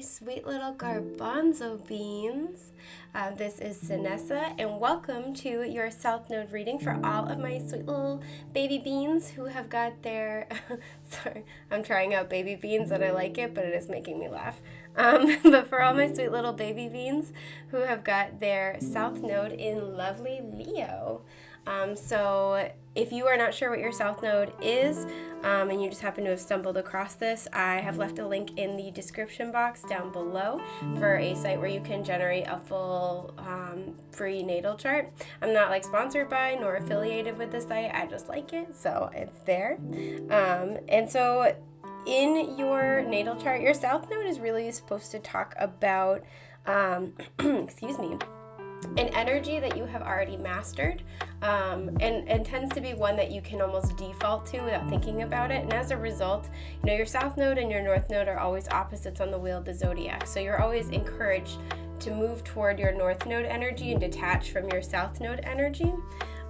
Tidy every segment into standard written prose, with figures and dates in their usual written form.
sweet little garbanzo beans. This is Sinessa, and welcome to your South Node reading for all of my sweet little baby beans who have got their, sorry, I'm trying out baby beans and I like it, but it is making me laugh. But for all my sweet little baby beans who have got their South Node in lovely Leo. So if you are not sure what your South Node is, and you just happen to have stumbled across this, I have left a link in the description box down below for a site where you can generate a full free natal chart. I'm not sponsored by nor affiliated with the site, I just like it, so it's there. And so in your natal chart, your South Node is really supposed to talk about, excuse me, an energy that you have already mastered, and tends to be one that you can almost default to without thinking about it. And as a result, your South Node and your North Node are always opposites on the wheel of the zodiac. So you're always encouraged to move toward your North Node energy and detach from your South Node energy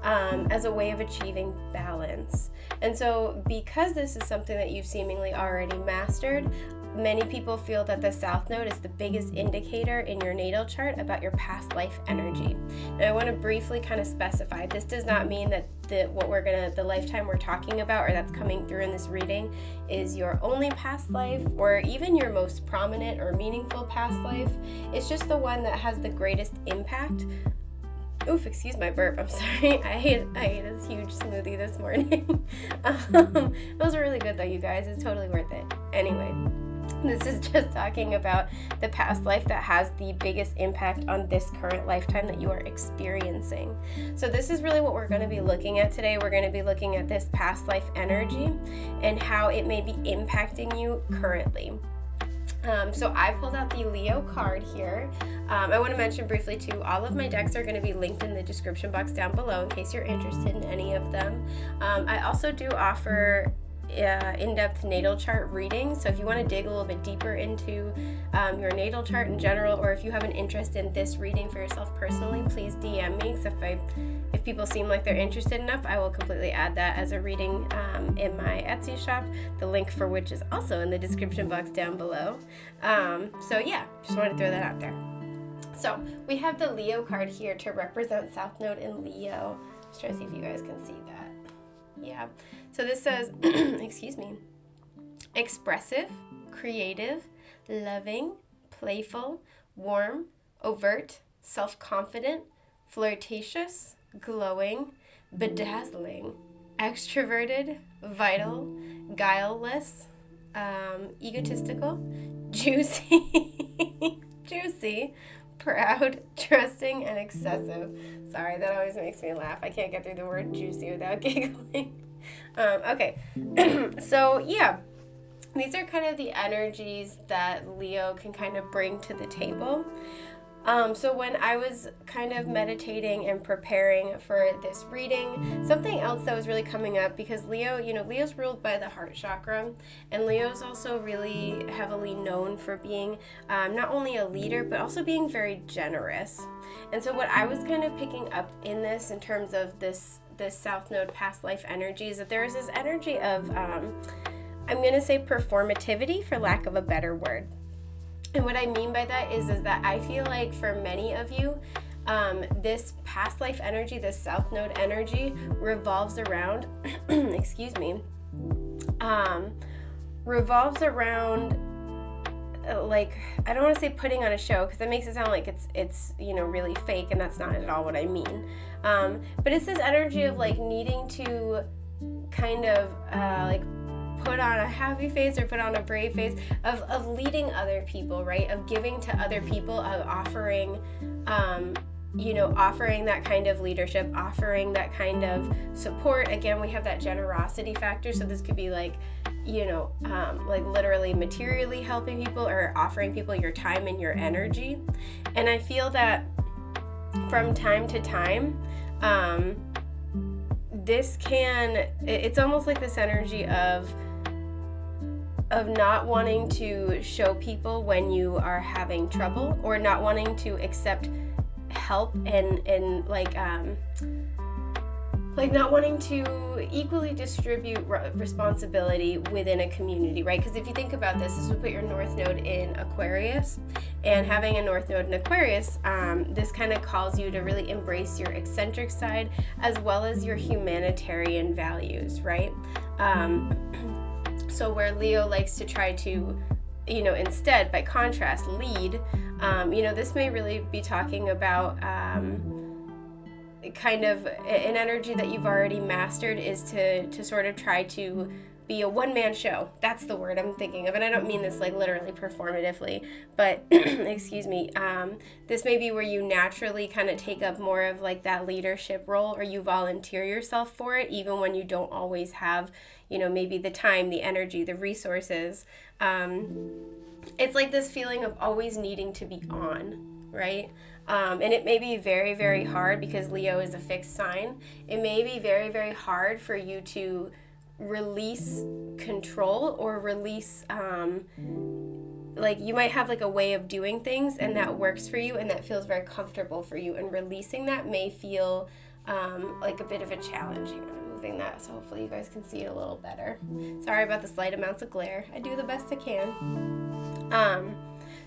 as a way of achieving balance. And so because this is something that you've seemingly already mastered, many people feel that the South Node is the biggest indicator in your natal chart about your past life energy. Now I want to briefly kind of specify, this does not mean that the lifetime we're talking about or that's coming through in this reading is your only past life or even your most prominent or meaningful past life. It's just the one that has the greatest impact. Oof, excuse my burp, I'm sorry. I ate a huge smoothie this morning. Those are really good though, you guys. It's totally worth it. Anyway, this is just talking about the past life that has the biggest impact on this current lifetime that you are experiencing. So this is really what we're going to be looking at today. We're going to be looking at this past life energy and how it may be impacting you currently. So I pulled out the Leo card here. I want to mention briefly too, all of my decks are going to be linked in the description box down below in case you're interested in any of them. I also do offer in-depth natal chart reading, so if you want to dig a little bit deeper into your natal chart in general, or if you have an interest in this reading for yourself personally, please DM me, because if people seem like they're interested enough, I will completely add that as a reading in my Etsy shop, the link for which is also in the description box down below. So yeah, just wanted to throw that out there. So we have the Leo card here to represent South Node in Leo. Just trying to see if you guys can see that. Yeah, so this says, excuse me, expressive, creative, loving, playful, warm, overt, self-confident, flirtatious, glowing, bedazzling, extroverted, vital, guileless, egotistical, juicy, juicy, proud, trusting, and excessive. Sorry, that always makes me laugh. I can't get through the word juicy without giggling. Okay, so yeah, these are kind of the energies that Leo can kind of bring to the table. So when I was kind of meditating and preparing for this reading, something else that was really coming up, because Leo, Leo's ruled by the heart chakra, and Leo's also really heavily known for being not only a leader, but also being very generous. And so what I was kind of picking up in this, in terms of this South Node past life energy, is that there is this energy of, I'm going to say performativity, for lack of a better word. And what I mean by that is that I feel like for many of you, this past life energy, this South Node energy, revolves around, excuse me, revolves around, I don't want to say putting on a show, because that makes it sound like it's really fake, and that's not at all what I mean. But it's this energy of needing to kind of put on a happy face or put on a brave face of leading other people, right? Of giving to other people, of offering, offering that kind of leadership, offering that kind of support. Again, we have that generosity factor. So this could be literally materially helping people or offering people your time and your energy. And I feel that from time to time, it's almost like this energy of not wanting to show people when you are having trouble, or not wanting to accept help and like not wanting to equally distribute responsibility within a community, right? Because if you think about this would put your North Node in Aquarius, and having a North Node in Aquarius, this kind of calls you to really embrace your eccentric side as well as your humanitarian values, right? So where Leo likes to try to, instead, by contrast, lead, this may really be talking about kind of an energy that you've already mastered is to sort of try to be a one-man show. That's the word I'm thinking of, and I don't mean this like literally performatively, but excuse me, this may be where you naturally kind of take up more of like that leadership role, or you volunteer yourself for it even when you don't always have, maybe the time, the energy, the resources. It's like this feeling of always needing to be on, right? And it may be very, very hard because Leo is a fixed sign. It may be very, very hard for you to release control or release, like you might have like a way of doing things and that works for you and that feels very comfortable for you. And releasing that may feel like a bit of a challenge. Hang on, I'm moving that so hopefully you guys can see it a little better. Sorry about the slight amounts of glare. I do the best I can.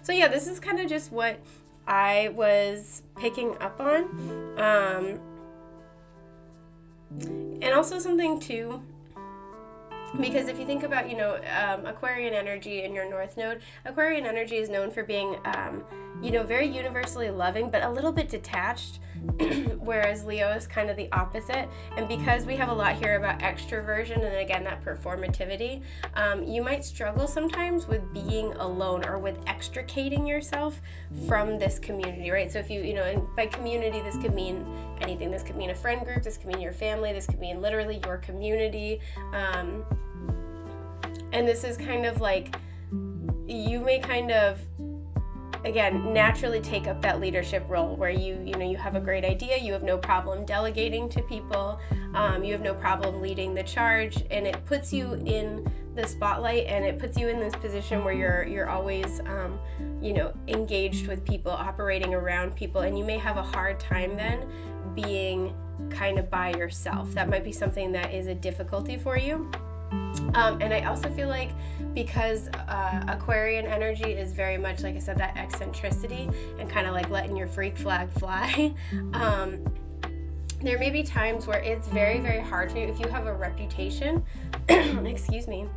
So yeah, this is kind of just what I was picking up on, and also something too, because if you think about, Aquarian energy in your North Node, Aquarian energy is known for being, very universally loving, but a little bit detached, whereas Leo is kind of the opposite. And because we have a lot here about extroversion and again, that performativity, you might struggle sometimes with being alone or with extricating yourself from this community, right? So if you, and by community, this could mean anything. This could mean a friend group, this could mean your family, this could mean literally your community. And this is kind of like, you may kind of, again, naturally take up that leadership role where you have a great idea, you have no problem delegating to people, you have no problem leading the charge, and it puts you in the spotlight and it puts you in this position where you're always, engaged with people, operating around people, and you may have a hard time then being kind of by yourself. That might be something that is a difficulty for you. And I also feel like because Aquarian energy is very much, like I said, that eccentricity and kind of like letting your freak flag fly, there may be times where it's very, very hard for you if you have a reputation, excuse me,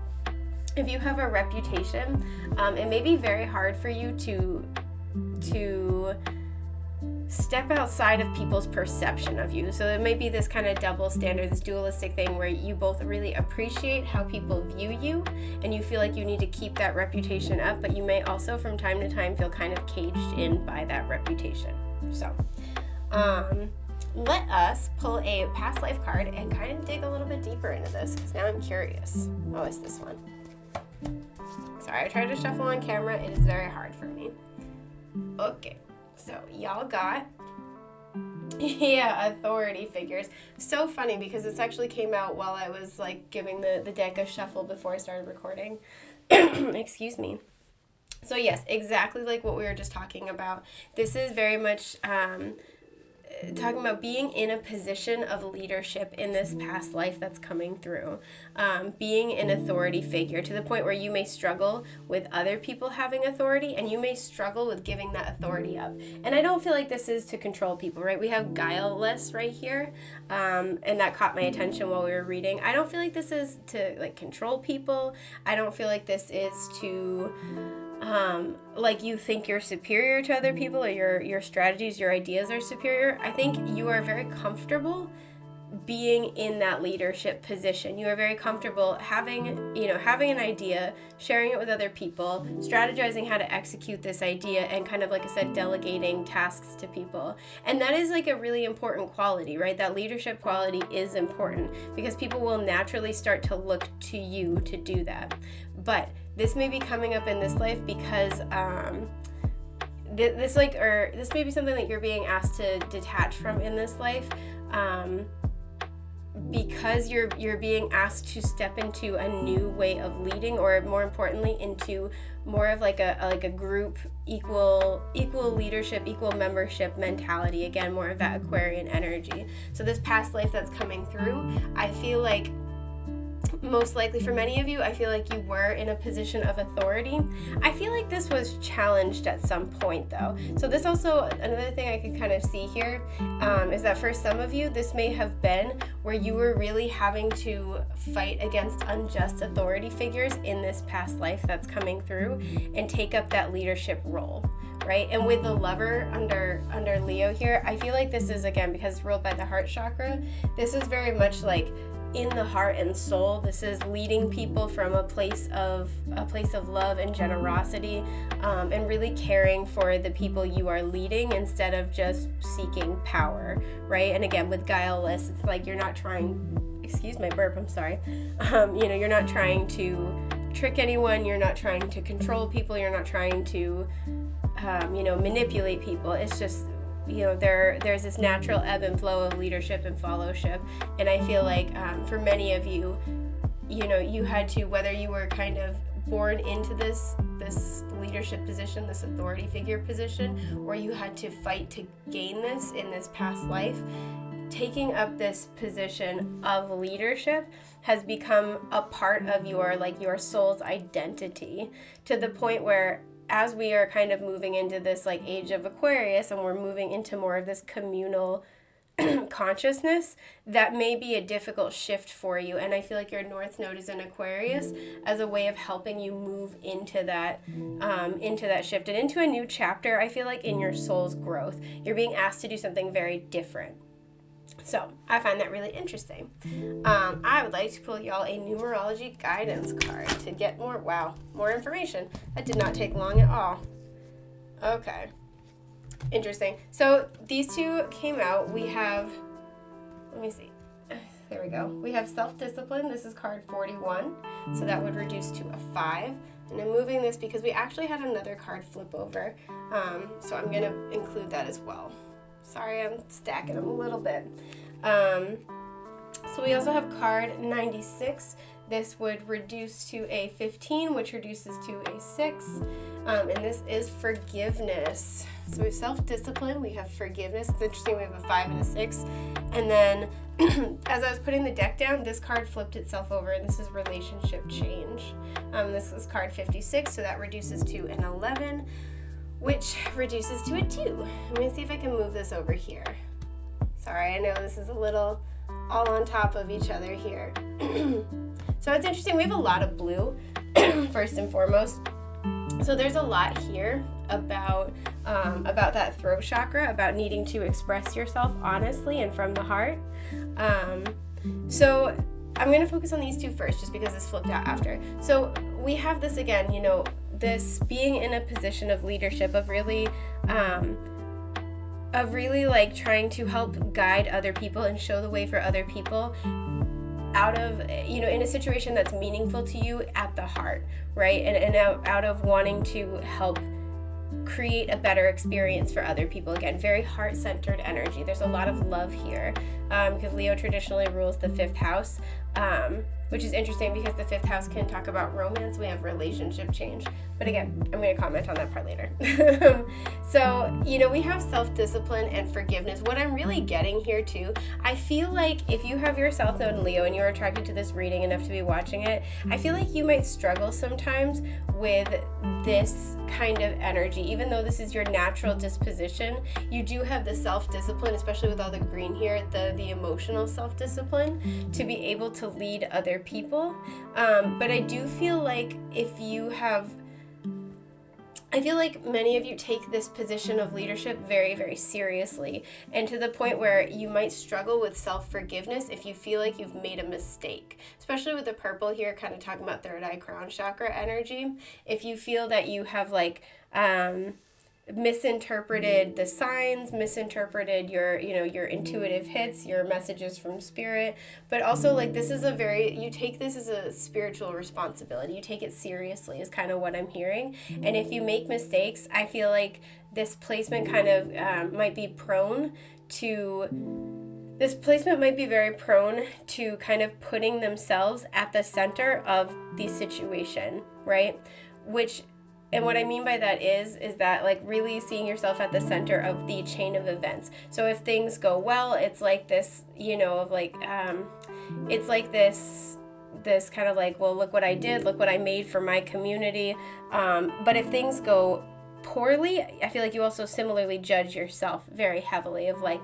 if you have a reputation, it may be very hard for you to step outside of people's perception of you. So there may be this kind of double standard, this dualistic thing where you both really appreciate how people view you and you feel like you need to keep that reputation up, but you may also from time to time feel kind of caged in by that reputation. So let us pull a past life card and kind of dig a little bit deeper into this because now I'm curious. Oh, it's this one. Sorry, I tried to shuffle on camera. It is very hard for me. Okay. So y'all got, authority figures. So funny because this actually came out while I was like giving the deck a shuffle before I started recording. Excuse me. So yes, exactly like what we were just talking about. This is very much talking about being in a position of leadership in this past life that's coming through. Being an authority figure to the point where you may struggle with other people having authority and you may struggle with giving that authority up. And I don't feel like this is to control people, right? We have guileless right here, and that caught my attention while we were reading. I don't feel like this is to like control people. I don't feel like this is to like you think you're superior to other people or your strategies, your ideas are superior. I think you are very comfortable being in that leadership position. You are very comfortable having an idea, sharing it with other people, strategizing how to execute this idea, and kind of, like I said, delegating tasks to people. And that is like a really important quality, right? That leadership quality is important because people will naturally start to look to you to do that. But this may be coming up in this life because this may be something that you're being asked to detach from in this life, because you're being asked to step into a new way of leading, or more importantly into more of like a group, equal leadership, equal membership mentality. Again, more of that Aquarian energy. So this past life that's coming through, I feel like most likely for many of you, I feel like you were in a position of authority. I feel like this was challenged at some point though. So this also, another thing I can kind of see here is that for some of you, this may have been where you were really having to fight against unjust authority figures in this past life that's coming through and take up that leadership role. Right? And with the Lover under Leo here, I feel like this is, again, because it's ruled by the heart chakra, this is very much like in the heart and soul. This is leading people from a place of love and generosity, and really caring for the people you are leading instead of just seeking power, right? And again, with guileless, it's like you're not trying, excuse my burp, I'm sorry, you're not trying to trick anyone, you're not trying to control people, you're not trying to manipulate people. It's just, there's this natural ebb and flow of leadership and followship. And I feel like for many of you, you had to, whether you were kind of born into this leadership position, this authority figure position, or you had to fight to gain this in this past life, taking up this position of leadership has become a part of your soul's identity, to the point where as we are kind of moving into this like age of Aquarius and we're moving into more of this communal consciousness, that may be a difficult shift for you. And I feel like your North Node is in Aquarius as a way of helping you move into that shift and into a new chapter. I feel like in your soul's growth, you're being asked to do something very different. So I find that really interesting. I would like to pull y'all a Numerology Guidance card to get more information. That did not take long at all. Okay. Interesting. So these two came out. We have, let me see. There we go. We have self-discipline. This is card 41. So that would reduce to a 5. And I'm moving this because we actually had another card flip over. So I'm going to include that as well. Sorry, I'm stacking them a little bit. So we also have card 96. This would reduce to a 15, which reduces to a 6. And this is forgiveness. So we have self-discipline, we have forgiveness. It's interesting, we have a 5 and a 6. And then as I was putting the deck down, this card flipped itself over, and this is relationship change. This is card 56, so that reduces to an 11. Which reduces to a 2. I'm going to see if I can move this over here. Sorry, I know this is a little all on top of each other here. So it's interesting, we have a lot of blue, first and foremost. So there's a lot here about that throat chakra, about needing to express yourself honestly and from the heart. So I'm going to focus on these two first, just because this flipped out after. So we have this again, this being in a position of leadership, of really like trying to help guide other people and show the way for other people out of, in a situation that's meaningful to you at the heart, right? And out of wanting to help create a better experience for other people. Again, very heart-centered energy. There's a lot of love here, because Leo traditionally rules the 5th house, which is interesting because the 5th house can talk about romance. We have relationship change. But again, I'm going to comment on that part later. So, we have self-discipline and forgiveness. What I'm really getting here too, I feel like if you have your South Node in Leo and you're attracted to this reading enough to be watching it, I feel like you might struggle sometimes with this kind of energy. Even though this is your natural disposition, you do have the self-discipline, especially with all the green here, the emotional self-discipline to be able to lead other people. But I do feel like I feel like many of you take this position of leadership very, very seriously, and to the point where you might struggle with self-forgiveness if you feel like you've made a mistake, especially with the purple here, kind of talking about third eye crown chakra energy. If you feel that you have misinterpreted the signs, misinterpreted your intuitive hits, your messages from spirit, but also this is you take this as a spiritual responsibility. You take it seriously is kind of what I'm hearing. And if you make mistakes, I feel like this placement kind of might be prone to this placement might be very prone to kind of putting themselves at the center of the situation, right? And what I mean by that is that like really seeing yourself at the center of the chain of events. So if things go well, it's like this, of like, it's like this kind of like, well, look what I did, look what I made for my community. But if things go poorly, I feel like you also similarly judge yourself very heavily of like,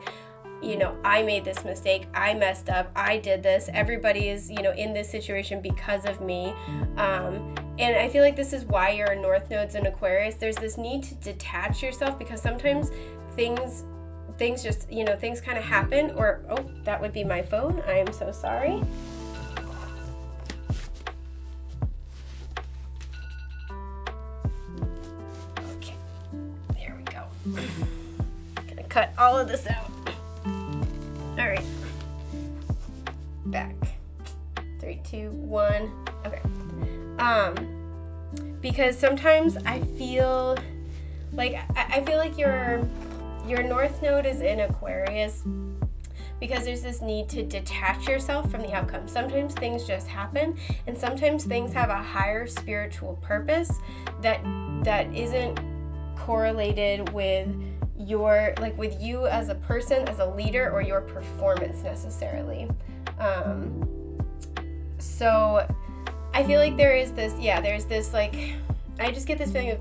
I made this mistake, I messed up, I did this, everybody is, in this situation because of me. And I feel like this is why your North Node's in Aquarius. There's this need to detach yourself because sometimes things just, things kind of happen, or, oh, that would be my phone. I am so sorry. Okay, there we go. Gonna cut all of this out. All right, back. 3, 2, 1. Okay. Because sometimes I feel like your North Node is in Aquarius because there's this need to detach yourself from the outcome. Sometimes things just happen, and sometimes things have a higher spiritual purpose that isn't correlated with with you as a person, as a leader, or your performance necessarily. So I feel like there's this like, I just get this feeling of,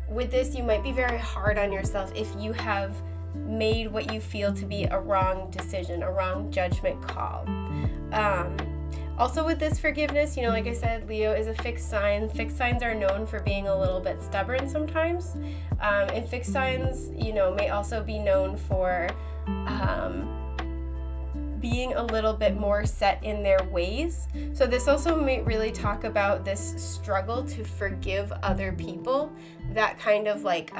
with this, you might be very hard on yourself if you have made what you feel to be a wrong decision, a wrong judgment call. Also with this forgiveness, like I said, Leo is a fixed sign. Fixed signs are known for being a little bit stubborn sometimes. And fixed signs, may also be known for being a little bit more set in their ways. So this also may really talk about this struggle to forgive other people that kind of like,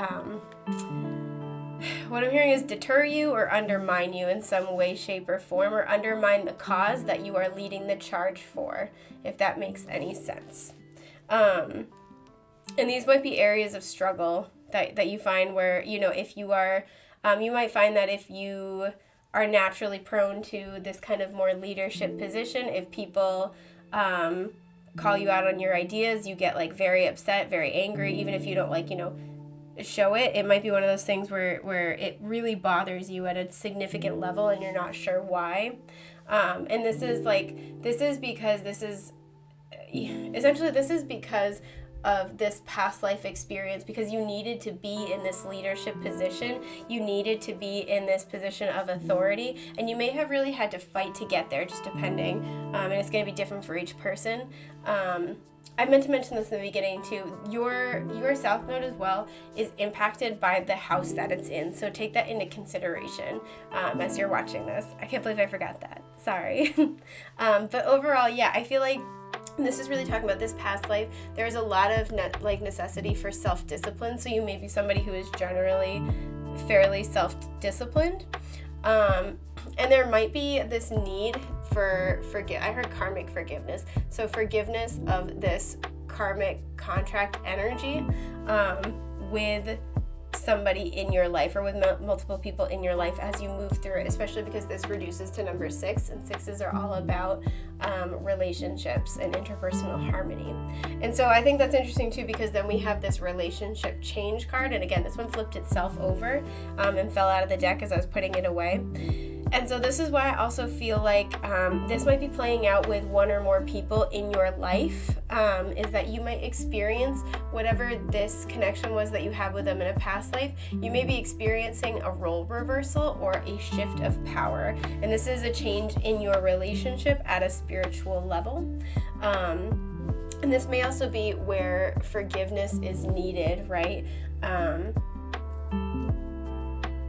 what I'm hearing is deter you or undermine you in some way, shape, or form, or undermine the cause that you are leading the charge for, if that makes any sense. And these might be areas of struggle that you find where, if you are, you might find that if you are naturally prone to this kind of more leadership position, if people call you out on your ideas, you get like very upset, very angry, even if you don't like, show it. It might be one of those things where it really bothers you at a significant level and you're not sure why. And this is because of this past life experience, because you needed to be in this leadership position, you needed to be in this position of authority, and you may have really had to fight to get there, just depending, and it's going to be different for each person. I meant to mention this in the beginning too. Your South Node as well is impacted by the house that it's in, so take that into consideration as you're watching this. I can't believe I forgot that. Sorry. But overall, yeah, I feel like this is really talking about this past life. There's a lot of necessity for self-discipline, so you may be somebody who is generally fairly self-disciplined. And there might be this need for I heard karmic forgiveness. So forgiveness of this karmic contract energy with somebody in your life, or with multiple people in your life as you move through it, especially because this reduces to number 6, and 6s are all about relationships and interpersonal harmony. And so I think that's interesting too, because then we have this relationship change card, and again, this one flipped itself over and fell out of the deck as I was putting it away. And so this is why I also feel like this might be playing out with one or more people in your life, is that you might experience whatever this connection was that you had with them in a past life. You may be experiencing a role reversal or a shift of power. And this is a change in your relationship at a spiritual level. And this may also be where forgiveness is needed, right?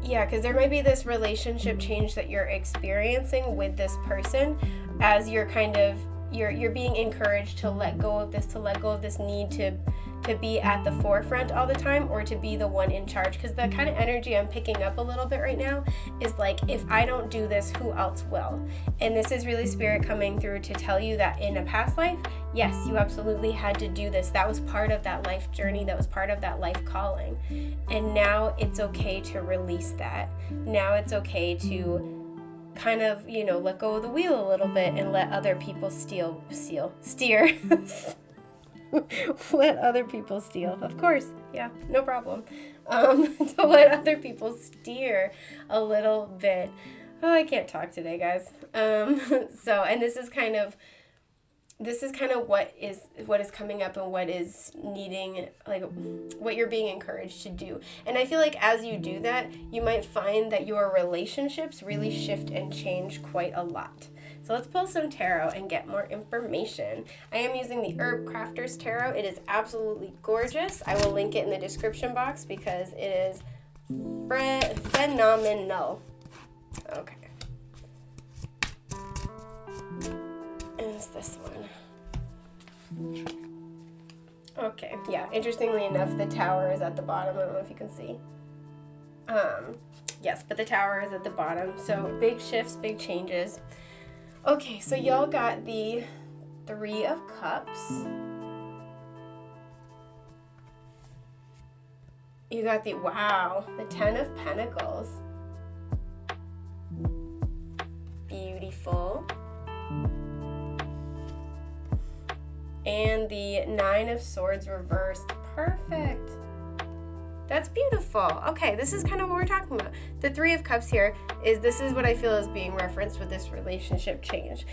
Yeah, because there might be this relationship change that you're experiencing with this person as you're kind of, you're being encouraged to let go of this need to be at the forefront all the time, or to be the one in charge. Because the kind of energy I'm picking up a little bit right now is like, if I don't do this, who else will? And this is really spirit coming through to tell you that in a past life, yes, you absolutely had to do this. That was part of that life journey. That was part of that life calling. And now it's okay to release that. Now it's okay to kind of, let go of the wheel a little bit and let other people steer. Let other people steal. Of course. Yeah, no problem. To let other people steer a little bit. Oh, I can't talk today, guys. And this is kind of what is coming up and what is needing, like what you're being encouraged to do. And I feel like as you do that, you might find that your relationships really shift and change quite a lot. So let's pull some tarot and get more information. I am using the Herbcrafter's tarot. It is absolutely gorgeous. I will link it in the description box because it is phenomenal. Okay. Is this one? Okay, yeah, interestingly enough, the tower is at the bottom. I don't know if you can see. Yes, but the tower is at the bottom. So big shifts, big changes. Okay, so y'all got the 3 of Cups. You got the 10 of Pentacles. Beautiful. And the 9 of Swords reversed. Perfect. That's beautiful. Okay, this is kind of what we're talking about. The 3 of Cups here this is what I feel is being referenced with this relationship change.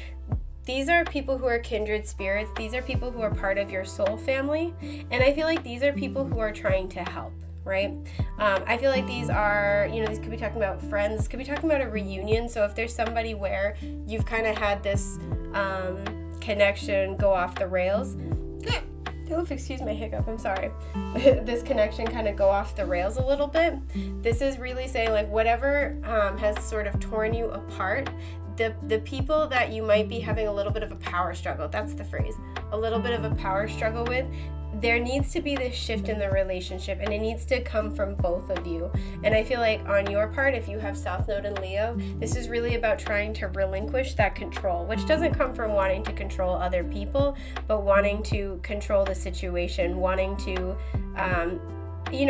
These are people who are kindred spirits. These are people who are part of your soul family. And I feel like these are people who are trying to help, right? I feel like these are, these could be talking about friends. This could be talking about a reunion. So if there's somebody where you've kind of had this connection go off the rails. Oof, excuse my hiccup, I'm sorry. This connection kind of go off the rails a little bit. This is really saying like whatever has sort of torn you apart, the people that you might be having a little bit of a power struggle, that's the phrase, a little bit of a power struggle with, there needs to be this shift in the relationship, and it needs to come from both of you. And I feel like on your part, if you have South Node in Leo, this is really about trying to relinquish that control, which doesn't come from wanting to control other people, but wanting to control the situation, wanting to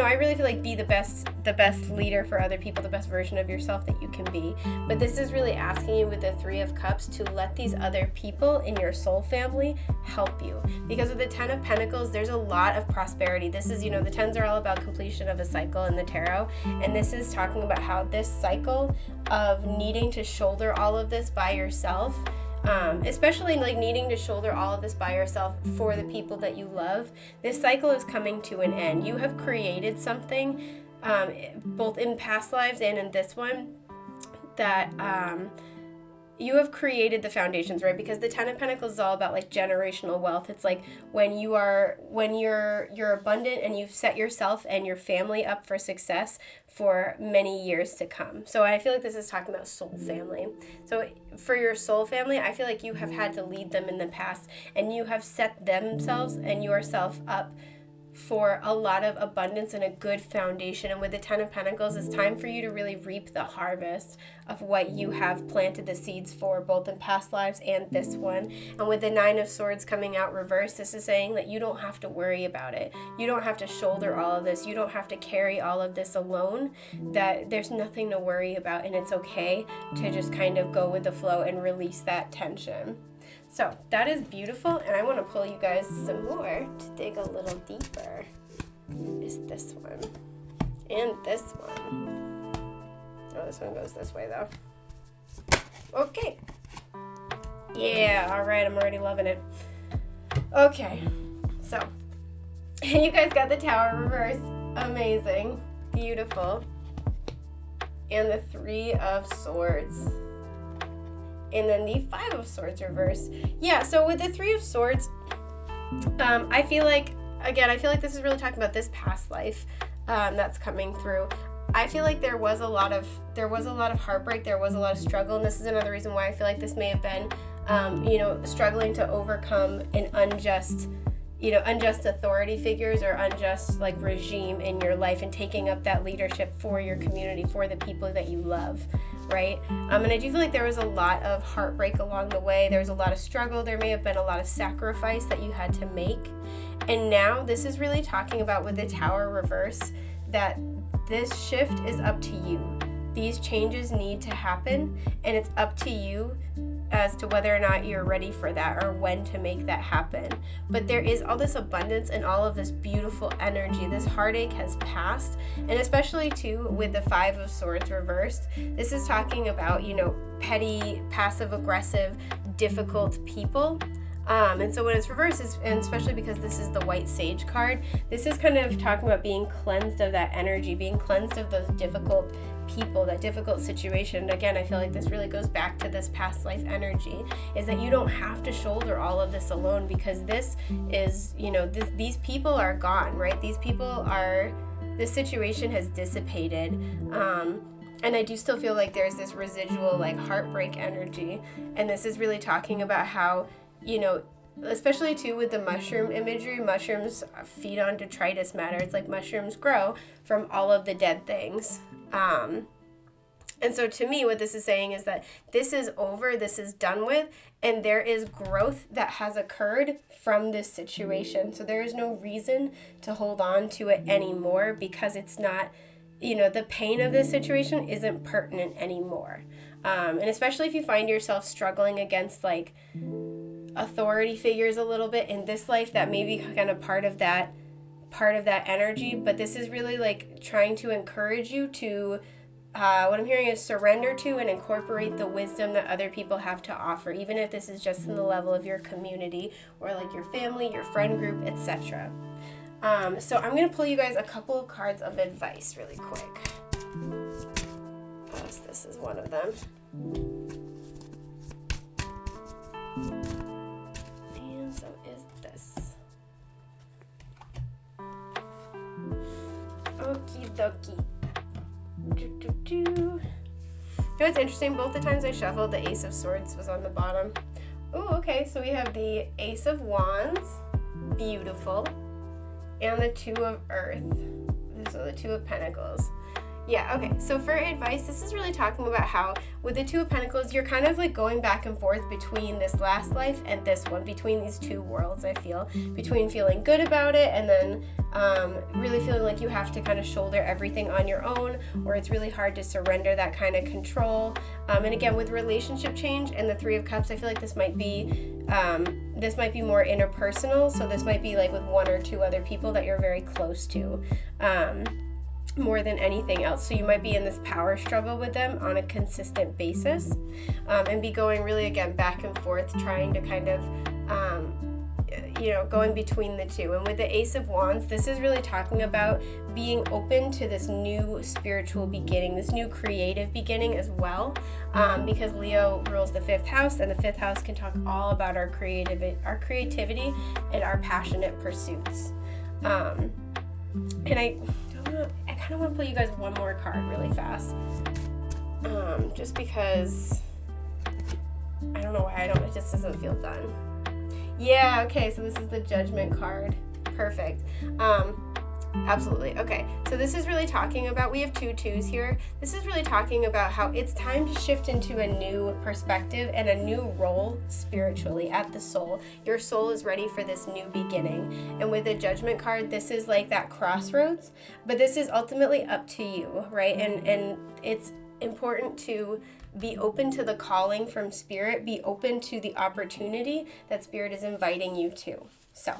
I really feel like be the best leader for other people, the best version of yourself that you can be. But this is really asking you with the 3 of Cups to let these other people in your soul family help you. Because with the 10 of Pentacles, there's a lot of prosperity. This is, the 10s are all about completion of a cycle in the tarot. And this is talking about how this cycle of needing to shoulder all of this by yourself, especially like needing to shoulder all of this by yourself for the people that you love, this cycle is coming to an end. You have created something, both in past lives and in this one, that you have created the foundations, right? Because the 10 of Pentacles is all about like generational wealth. It's like when you're abundant and you've set yourself and your family up for success for many years to come. So I feel like this is talking about soul family. So for your soul family, I feel like you have had to lead them in the past, and you have set themselves and yourself up for a lot of abundance and a good foundation. And with the 10 of Pentacles, it's time for you to really reap the harvest of what you have planted the seeds for, both in past lives and this one. And with the 9 of Swords coming out reversed, this is saying that you don't have to worry about it. You don't have to shoulder all of this. You don't have to carry all of this alone. That there's nothing to worry about, and it's okay to just kind of go with the flow and release that tension. So that is beautiful, and I want to pull you guys some more to dig a little deeper. Is this one and this one. Oh, this one goes this way though. Okay. Yeah, all right, I'm already loving it. Okay, so you guys got the Tower reversed. Amazing, beautiful. And the 3 of Swords. And then the 5 of Swords reversed. Yeah, so with the 3 of Swords, I feel like this is really talking about this past life that's coming through. I feel like there was a lot of heartbreak, there was a lot of struggle, and this is another reason why I feel like this may have been, struggling to overcome an unjust authority figures or unjust like regime in your life, and taking up that leadership for your community, for the people that you love, right? And I do feel like there was a lot of heartbreak along the way. There was a lot of struggle. There may have been a lot of sacrifice that you had to make. And now this is really talking about with the Tower reverse that this shift is up to you. these changes need to happen, and it's up to you as to whether or not you're ready for that or when to make that happen. But there is all this abundance and all of this beautiful energy. This heartache has passed, and especially too with the Five of Swords reversed, this is talking about, you know, petty, passive aggressive, difficult people. And so when it's reversed, and especially because this is the White Sage card, this is kind of talking about being cleansed of that energy, being cleansed of those difficult people, that difficult situation. Again, I feel like this really goes back to this past life energy, is that you don't have to shoulder all of this alone, because this is, you know, these people are gone, right? These people are, this situation has dissipated. And I do still feel like there's this residual like heartbreak energy. And this is really talking about how, you know, especially too with the mushroom imagery, mushrooms feed on detritus matter. It's like mushrooms grow from all of the dead things. And so to me, what this is saying is that this is over, this is done with, and there is growth that has occurred from this situation. So there is no reason to hold on to it anymore, because it's not, you know, the pain of this situation isn't pertinent anymore. And especially if you find yourself struggling against like authority figures a little bit in this life, that may be kind of part of that energy. But this is really like trying to encourage you to what I'm hearing is surrender to and incorporate the wisdom that other people have to offer, even if this is just in the level of your community or like your family, your friend group, etc. So I'm going to pull you guys a couple of cards of advice really quick. Yes, this is one of them. And so is this. Okie dokie. You know what's interesting? Both the times I shuffled, the Ace of Swords was on the bottom. Ooh, okay, so we have the Ace of Wands. Beautiful. And the Two of Earth. These are the Two of Pentacles. Yeah, okay, so for advice, this is really talking about how with the Two of Pentacles, you're kind of like going back and forth between this last life and this one, between these two worlds, I feel. Between feeling good about it and then really feeling like you have to kind of shoulder everything on your own, or it's really hard to surrender that kind of control. And again, with relationship change and the Three of Cups, I feel like this might be more interpersonal, so this might be like with one or two other people that you're very close to. More than anything else. So you might be in this power struggle with them on a consistent basis, and be going really, again, back and forth, trying to kind of, going between the two. And with the Ace of Wands, this is really talking about being open to this new spiritual beginning, this new creative beginning as well, because Leo rules the 5th house, and the 5th house can talk all about our creativity and our passionate pursuits. And I kind of want to pull you guys one more card really fast, just because I don't know why it just doesn't feel done. Yeah, okay, so this is the Judgment card. Perfect. Absolutely. Okay, so this is really talking about, we have 2 twos here. This is really talking about how it's time to shift into a new perspective and a new role spiritually at the soul. Your soul is ready for this new beginning. And with the Judgment card, this is like that crossroads, but this is ultimately up to you, right? And it's important to be open to the calling from Spirit, be open to the opportunity that Spirit is inviting you to. So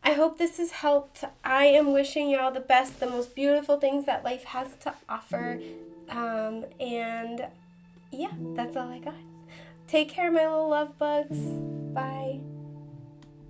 I hope this has helped. I am wishing y'all the best, the most beautiful things that life has to offer. And yeah, that's all I got. Take care, my little love bugs.